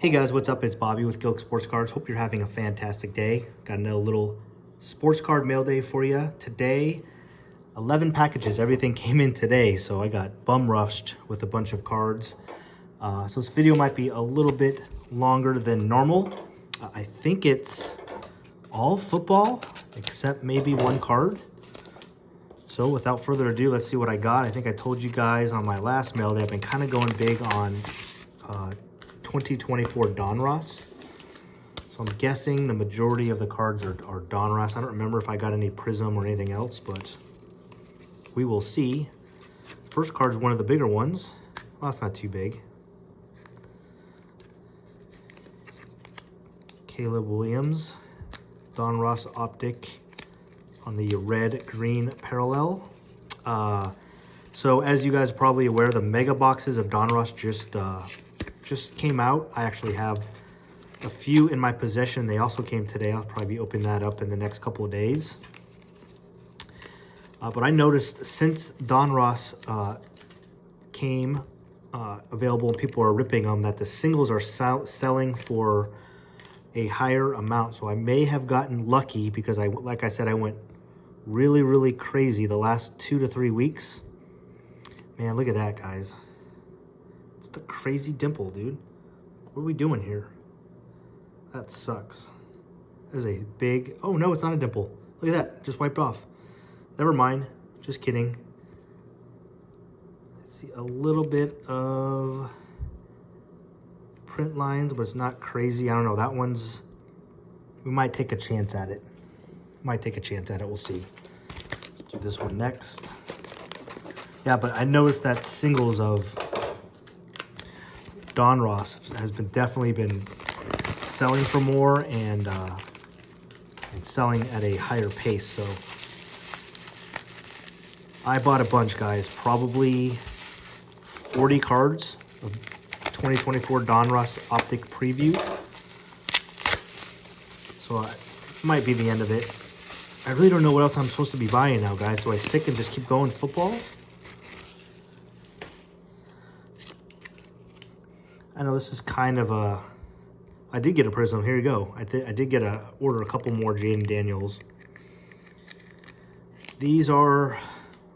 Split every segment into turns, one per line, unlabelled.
Hey guys, what's up? It's Bobby with Gilk Sports Cards. Hope you're having a fantastic day. Got another little sports card mail day for you. Today, 11 packages. Everything came in today, so I got bum rushed with a bunch of cards. So this video might be a little bit longer than normal. I think it's all football, except maybe one card. So without further ado, let's see what I got. I think I told you guys on my last mail day, I've been kind of going big on 2024 Donruss. So I'm guessing the majority of the cards are Donruss. I don't remember if I got any Prism or anything else, but we will see. First card's one of the bigger ones. Well, that's not too big. Caleb Williams, Donruss Optic on the red-green parallel. So as you guys are probably aware, the mega boxes of Donruss just came out. I actually have a few in my possession. They also came today. I'll probably be opening that up in the next couple of days. But I noticed since Donruss came available and people are ripping them, that the singles are selling for a higher amount. So I may have gotten lucky because like I said, I went really crazy the last 2 to 3 weeks. Man, look at that, guys. It's the crazy dimple, dude. What are we doing here? That sucks. That is a big... Oh, no, it's not a dimple. Look at that. Just wiped off. Never mind. Just kidding. Let's see. A little bit of print lines, but it's not crazy. I don't know. That one's... We might take a chance at it. Might take a chance at it. We'll see. Let's do this one next. Yeah, but I noticed that singles of Donruss has definitely been selling for more and selling at a higher pace. So I bought a bunch, guys. Probably 40 cards of 2024 Donruss Optic Preview. So it might be the end of it. I really don't know what else I'm supposed to be buying now, guys. Do I stick and just keep going football? I know this is kind of a... I did get a Prism. Here you go. I did order a couple more Jaden Daniels. These are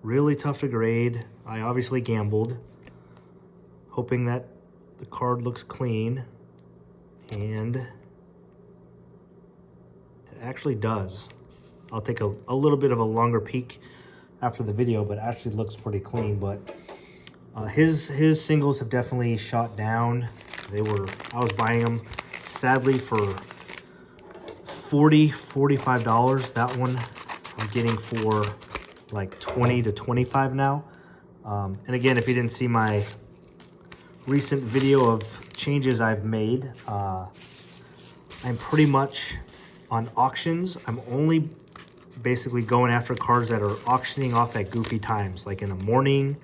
really tough to grade. I obviously gambled, hoping that the card looks clean, and it actually does. I'll take a little bit of a longer peek after the video, but it actually looks pretty clean. But his singles have definitely shot down. I was buying them sadly for $45. That one I'm getting for like 20 to 25 now. And again, if you didn't see my recent video of changes I've made, I'm pretty much on auctions. I'm only basically going after cards that are auctioning off at goofy times, like in the morning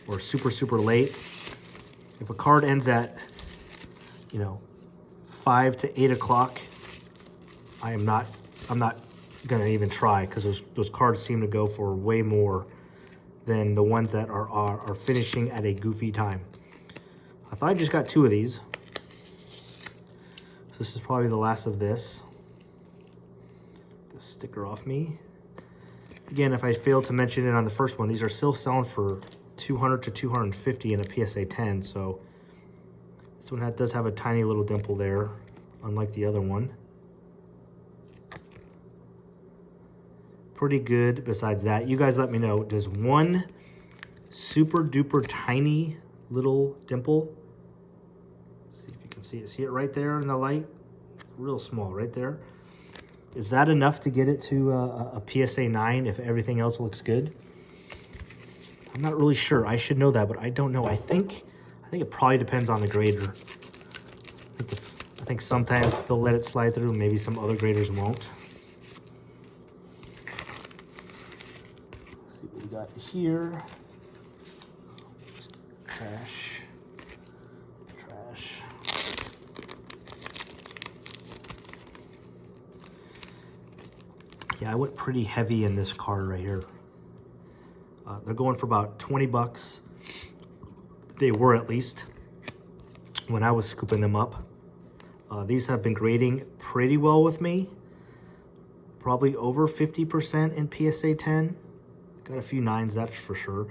or super late. If a card ends at, 5 to 8 o'clock, I'm not gonna even try, because those cards seem to go for way more than the ones that are finishing at a goofy time. I thought I just got 2 of these. So this is probably the last of this. The sticker off me. Again, if I failed to mention it on the first one, these are still selling for $200 to $250 in a PSA 10. So this one does have a tiny little dimple there, unlike the other one. Pretty good besides that. You guys let me know, does one super duper tiny little dimple, let's see if you can see it. See it right there in the light? Real small right there. Is that enough to get it to a PSA 9 if everything else looks good? I'm not really sure. I should know that, but I don't know. I think it probably depends on the grader. I think sometimes they'll let it slide through, maybe some other graders won't. Let's see what we got here. Trash. Yeah, I went pretty heavy in this card right here. They're going for about 20 bucks. They were, at least when I was scooping them up. These have been grading pretty well with me. Probably over 50% in PSA 10. Got a few 9s, that's for sure.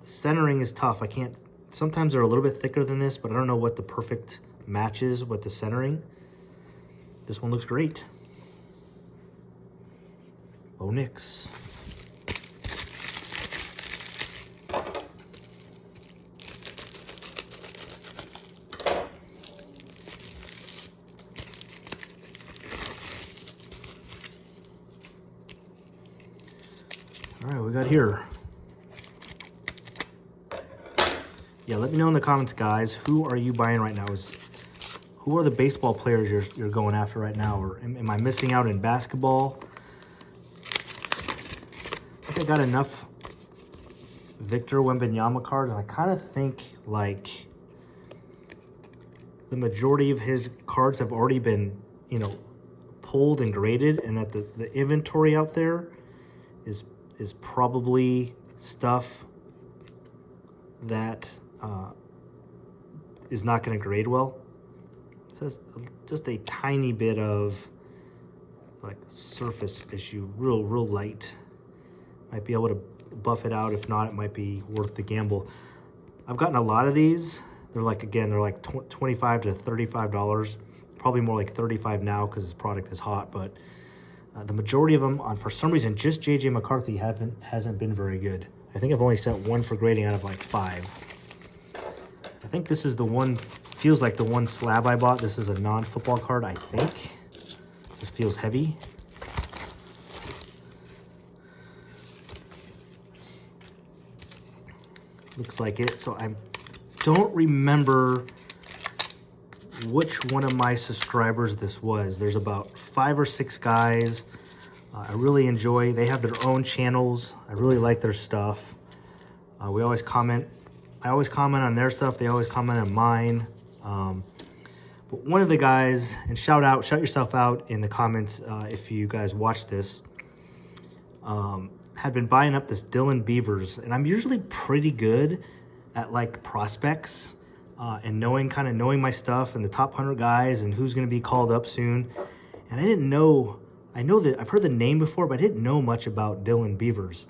The centering is tough. I can't, sometimes they're a little bit thicker than this, but I don't know what the perfect match is with the centering. This one looks great. Bo Nix. All right, we got here. Yeah, let me know in the comments, guys. Who are you buying right now? Who are the baseball players you're going after right now? Or am I missing out in basketball? I think I got enough Victor Wembanyama cards, and I kind of think like the majority of his cards have already been, you know, pulled and graded, and that the inventory out there is probably stuff that is not going to grade well. So it's just a tiny bit of like surface issue, real light. Might be able to buff it out. If not, it might be worth the gamble. I've gotten a lot of these. They're like, again, they're like $25 to $35. Probably more like $35 now because this product is hot, but the majority of them, for some reason, just JJ McCarthy hasn't been very good. I think I've only sent one for grading out of like 5. I think this is the one, feels like the one slab I bought. This is a non-football card, I think. This feels heavy. Looks like it. So I don't remember which one of my subscribers this was. There's about 5 or 6 guys I really enjoy. They have their own channels. I really like their stuff. We always comment. I always comment on their stuff. They always comment on mine. But one of the guys, and shout yourself out in the comments if you guys watch this, had been buying up this Dylan Beavers, and I'm usually pretty good at like prospects and knowing my stuff and the top 100 guys and who's going to be called up soon. And I didn't know. I know that I've heard the name before, but I didn't know much about Dylan Beavers.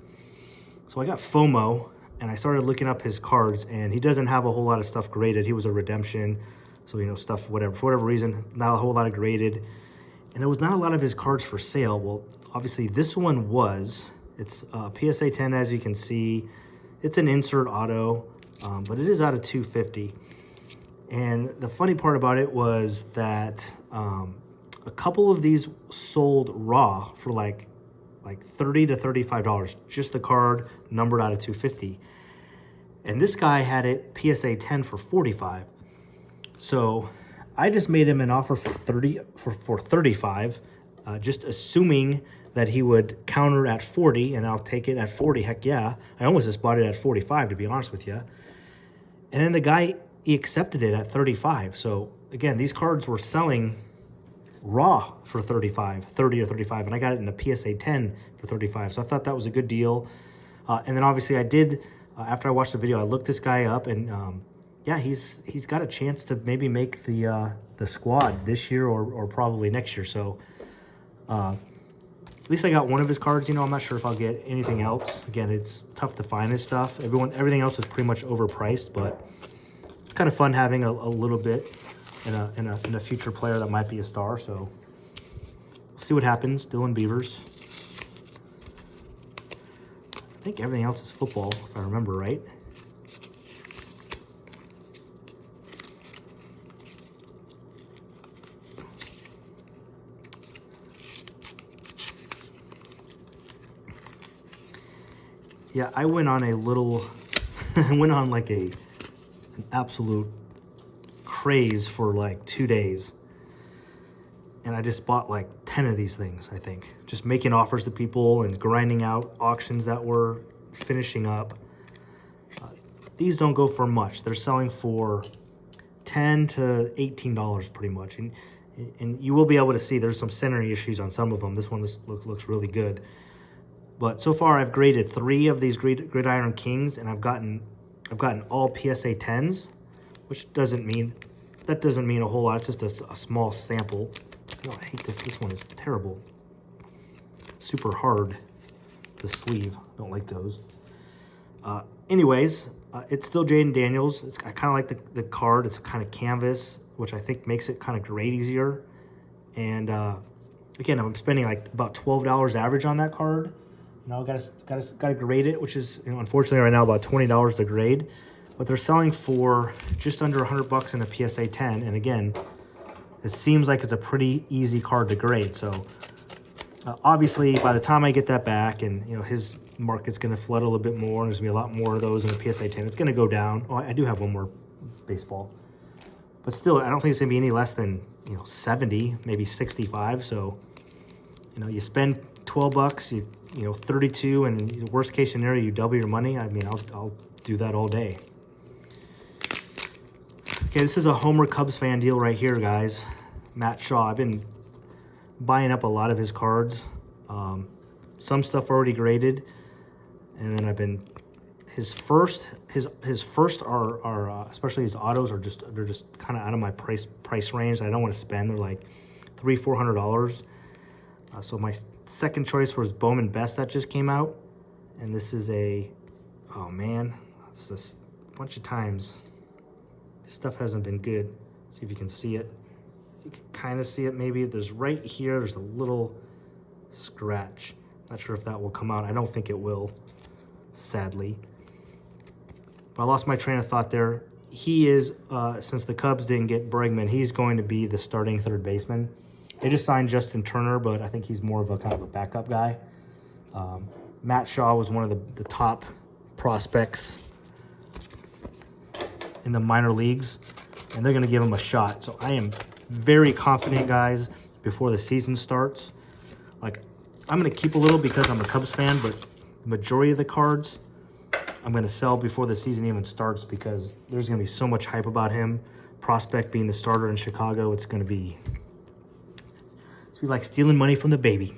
So I got FOMO and I started looking up his cards, and he doesn't have a whole lot of stuff graded. He was a redemption, so you know, stuff whatever, for whatever reason, not a whole lot of graded. And there was not a lot of his cards for sale. Well, obviously this one was. It's PSA 10, as you can see. It's an insert auto, but it is out of 250. And the funny part about it was that a couple of these sold raw for like $30 to $35, just the card numbered out of 250. And this guy had it PSA 10 for 45. So I just made him an offer for 35, just assuming that he would counter at 40, and I'll take it at 40. Heck yeah. I almost just bought it at 45, to be honest with you. And then the guy, he accepted it at 35. So again, these cards were selling raw for 30 or 35, and I got it in a PSA 10 for 35. So I thought that was a good deal. And then obviously I did, after I watched the video, I looked this guy up, and yeah, he's got a chance to maybe make the squad this year or probably next year. So at least I got one of his cards. You know, I'm not sure if I'll get anything else. Again, it's tough to find his stuff. Everything else is pretty much overpriced, but it's kind of fun having a little bit in a future player that might be a star. So we'll see what happens. Dylan Beavers. I think everything else is football, if I remember right. Yeah, I went on a little, I went on like an absolute craze for like 2 days. And I just bought like 10 of these things, I think. Just making offers to people and grinding out auctions that were finishing up. These don't go for much. They're selling for $10 to $18 pretty much. And you will be able to see there's some centering issues on some of them. This one looks really good. But so far, I've graded 3 of these Gridiron Kings, and I've gotten all PSA 10s, which doesn't mean that doesn't mean a whole lot. It's just a small sample. Oh, I hate this. This one is terrible. Super hard. The sleeve. Don't like those. Anyways, it's still Jaden Daniels. I kind of like the card. It's kind of canvas, which I think makes it kind of grade easier. And again, I'm spending like about $12 average on that card. You know, gotta grade it, which is, you know, unfortunately right now about $20 to grade. But they're selling for just under $100 in a PSA 10. And again, it seems like it's a pretty easy card to grade. So obviously, by the time I get that back, and you know, his market's going to flood a little bit more, and there's going to be a lot more of those in the PSA 10. It's going to go down. Oh, I do have one more baseball, but still, I don't think it's going to be any less than, you know, 70, maybe 65. So, you know, you spend $12, you know, 32, and worst case scenario, you double your money. I mean, I'll do that all day. Okay, this is a Homer Cubs fan deal right here, guys. Matt Shaw. I've been buying up a lot of his cards. Some stuff already graded, and then I've been his first are especially his autos are they're just kind of out of my price range. I don't want to spend. They're like $300-400. So my second choice was Bowman Best that just came out, and this is oh man, it's just a bunch of times. This stuff hasn't been good. See if you can see it. You can kind of see it maybe. There's right here, there's a little scratch. Not sure if that will come out. I don't think it will, sadly. But I lost my train of thought there. He is, since the Cubs didn't get Bregman, he's going to be the starting third baseman. They just signed Justin Turner, but I think he's more of a kind of a backup guy. Matt Shaw was one of the top prospects in the minor leagues, and they're going to give him a shot. So I am very confident, guys, before the season starts. Like, I'm going to keep a little because I'm a Cubs fan, but the majority of the cards I'm going to sell before the season even starts because there's going to be so much hype about him. Prospect being the starter in Chicago, it's going to be like stealing money from a baby.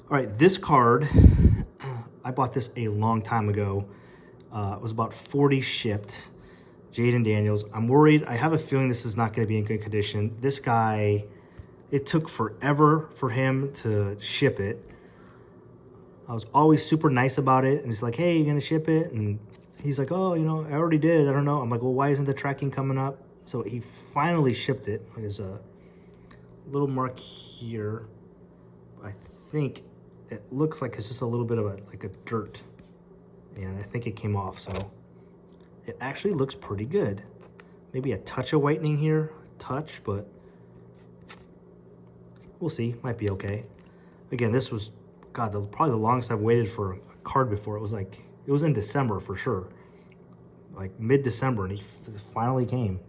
All right, this card, I bought this a long time ago. It was about 40 shipped. Jaden Daniels. I'm worried. I have a feeling this is not going to be in good condition. This guy, it took forever for him to ship it. I was always super nice about it. And he's like, hey, you going to ship it? And he's like, oh, you know, I already did. I don't know. I'm like, well, why isn't the tracking coming up? So he finally shipped it. There's a little mark here. I think it looks like it's just a little bit of like a dirt. And I think it came off, so it actually looks pretty good. Maybe a touch of whitening here, but we'll see. Might be okay. Again, this was, God, probably the longest I've waited for a card before. It was in December for sure, like mid-December, and he finally came.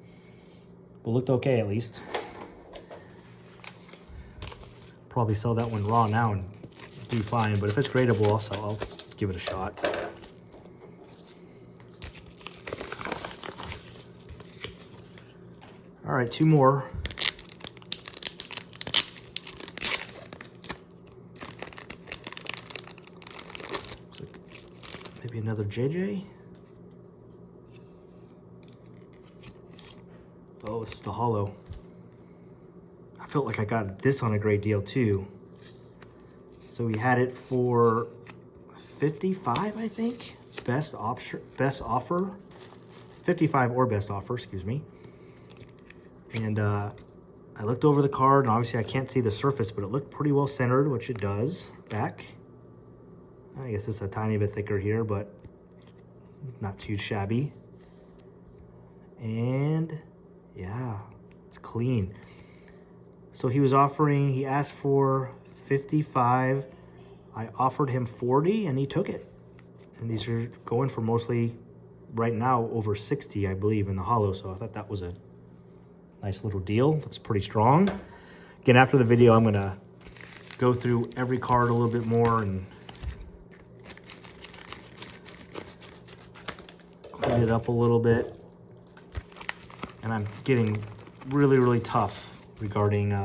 But looked okay at least. Probably sell that one raw now and do fine, but if it's gradable, I'll just give it a shot. All right, two more. Looks like maybe another JJ. Oh, this is the hollow. I felt like I got this on a great deal too. So we had it for 55, I think. Best offer. 55 or best offer, excuse me. And I looked over the card, and obviously I can't see the surface, but it looked pretty well centered, which it does. Back. I guess it's a tiny bit thicker here, but not too shabby. And yeah, it's clean. So he asked for 55. I offered him 40, and he took it. And these are going for mostly, right now, over 60, I believe, in the hollow. So I thought that was a nice little deal. Looks pretty strong. Again, after the video, I'm going to go through every card a little bit more and clean it up a little bit. And I'm getting really, really tough regarding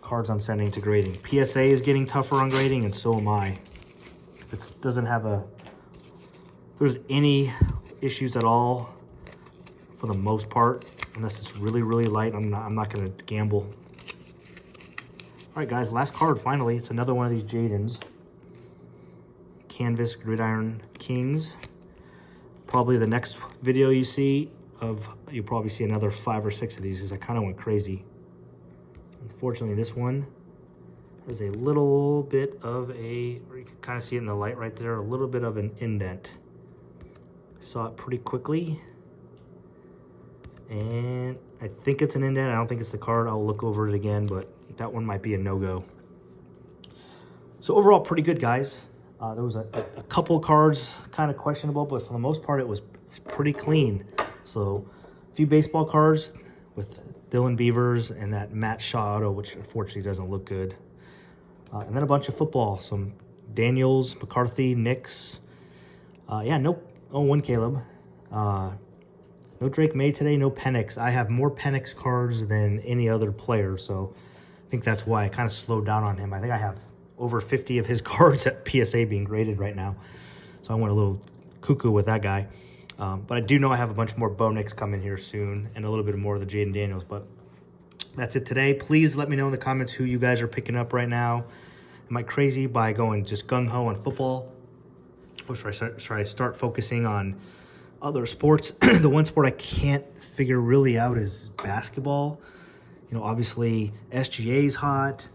cards I'm sending to grading. PSA is getting tougher on grading, and so am I. If it doesn't have if there's any issues at all, for for the most part, unless it's really, really light. I'm not going to gamble. All right, guys, last card, finally. It's another one of these Jadens. Canvas Gridiron Kings. Probably the next video you see you'll probably see another 5 or 6 of these because I kind of went crazy. Unfortunately, this one has a little bit of you can kind of see it in the light right there, a little bit of an indent. I saw it pretty quickly. And I think it's an indent. I don't think it's the card. I'll look over it again, but that one might be a no-go. So overall, pretty good, guys. There was a couple cards kind of questionable, but for the most part, it was pretty clean. So a few baseball cards with Dylan Beavers and that Matt Shaw auto, which unfortunately doesn't look good. And then a bunch of football, some Daniels, McCarthy, Knicks. Yeah, no, one Caleb. No Drake May today, no Penix. I have more Penix cards than any other player, so I think that's why I kind of slowed down on him. I think I have over 50 of his cards at PSA being graded right now, so I went a little cuckoo with that guy. But I do know I have a bunch more Bo Nix coming here soon and a little bit more of the Jaden Daniels, but that's it today. Please let me know in the comments who you guys are picking up right now. Am I crazy by going just gung-ho on football? Or should I start focusing on other sports? The one sport I can't figure really out is basketball. You know, obviously SGA's hot.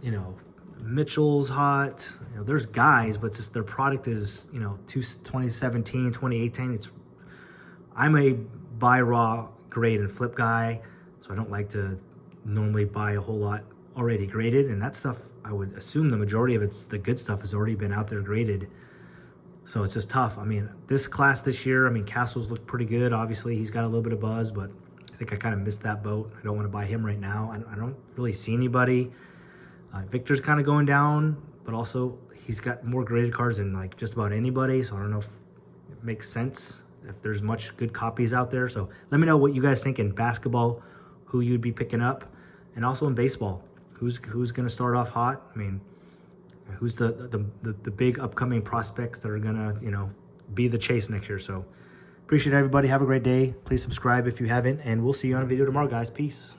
You know, Mitchell's hot. You know, there's guys, but just their product is, you know, 2017, 2018. I'm a buy raw, grade, and flip guy, so I don't like to normally buy a whole lot already graded. And that stuff, I would assume the majority of the good stuff has already been out there graded. So it's just tough. I mean, this class this year, I mean, Castles looked pretty good. Obviously, he's got a little bit of buzz, but I think I kind of missed that boat. I don't want to buy him right now. I don't really see anybody. Victor's kind of going down, but also he's got more graded cards than like just about anybody. So I don't know if it makes sense, if there's much good copies out there. So let me know what you guys think in basketball, who you'd be picking up, and also in baseball, who's going to start off hot. I mean, who's the big upcoming prospects that are gonna, you know, be the chase next year. So appreciate everybody. Have a great day. Please subscribe if you haven't, and we'll see you on a video tomorrow, guys. Peace.